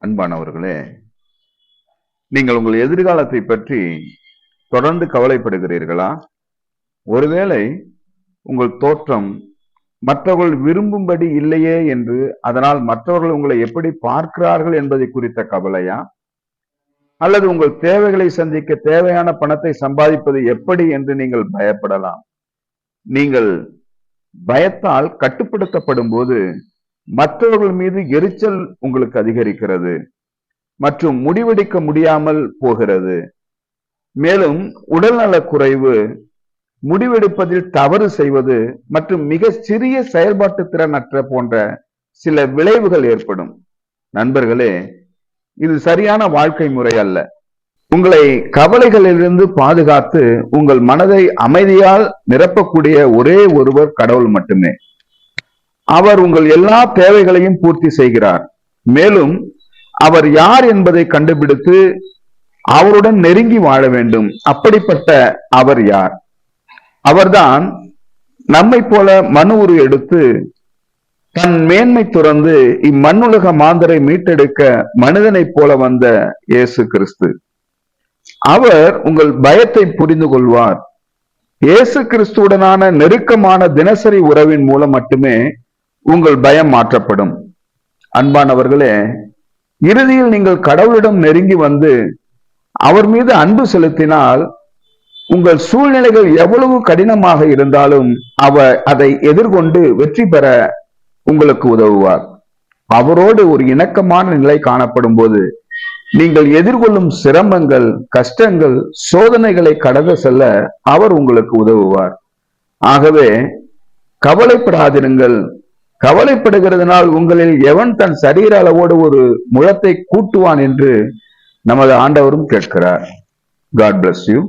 அன்பானவர்களே, நீங்கள் உங்கள் எதிர்காலத்தை பற்றி தொடர்ந்து கவலைப்படுகிறீர்களா? ஒருவேளை உங்கள் தோற்றம் மற்றவர்கள் விரும்பும்படி இல்லையே என்று, அதனால் மற்றவர்கள் உங்களை எப்படி பார்க்கிறார்கள் என்பதை குறித்த கவலையா? அல்லது உங்கள் தேவைகளை சந்திக்க தேவையான பணத்தை சம்பாதிப்பது எப்படி என்று நீங்கள் பயப்படலாம். நீங்கள் பயத்தால் கட்டுப்படுத்தப்படும் போது மற்றவர்கள் மீது எரிச்சல் உங்களுக்கு அதிகரிக்கிறது மற்றும் முடிவெடுக்க முடியாமல் போகிறது. மேலும் உடல்நலக் குறைவு, முடிவெடுப்பதில் தவறு செய்வது மற்றும் மிக சிறிய செயல்பாட்டு திறனற்ற போன்ற சில விளைவுகள் ஏற்படும். நண்பர்களே, இது சரியான வாழ்க்கை முறை அல்ல. உங்களை கவலைகளிலிருந்து பாதுகாத்து உங்கள் மனதை அமைதியால் நிரப்பக்கூடிய ஒரே ஒருவர் கடவுள் மட்டுமே. அவர் உங்கள் எல்லா தேவைகளையும் பூர்த்தி செய்கிறார். மேலும் அவர் யார் என்பதை கண்டுபிடித்து அவருடன் நெருங்கி வாழ வேண்டும். அப்படிப்பட்ட அவர் யார்? அவர்தான் நம்மை போல மனு உரு எடுத்து தன் மேன்மை துறந்து இம்மண்ணுலக மாந்தரை மீட்டெடுக்க மனிதனைப் போல வந்த இயேசு கிறிஸ்து. அவர் உங்கள் பயத்தை புரிந்து கொள்வார். இயேசு கிறிஸ்துவுடனான நெருக்கமான தினசரி உறவின் மூலம் மட்டுமே உங்கள் பயம் மாற்றப்படும். அன்பானவர்களே, இறுதியில் நீங்கள் கடவுளிடம் நெருங்கி வந்து அவர் மீது அன்பு செலுத்தினால் உங்கள் சூழ்நிலைகள் எவ்வளவு கடினமாக இருந்தாலும் அவர் அதை எதிர்கொண்டு வெற்றி பெற உங்களுக்கு உதவுவார். அவரோடு ஒரு இணக்கமான நிலை காணப்படும் போது நீங்கள் எதிர்கொள்ளும் சிரமங்கள், கஷ்டங்கள், சோதனைகளை கடந்து செல்ல அவர் உங்களுக்கு உதவுவார். ஆகவே கவலைப்படாதிருங்கள். கவலைப்படுகிறதுனால் உங்களில் எவன் தன் சரீர அளவோடு ஒரு முழத்தை கூட்டுவான் என்று நமது ஆண்டவரும் கேட்கிறார். God bless you.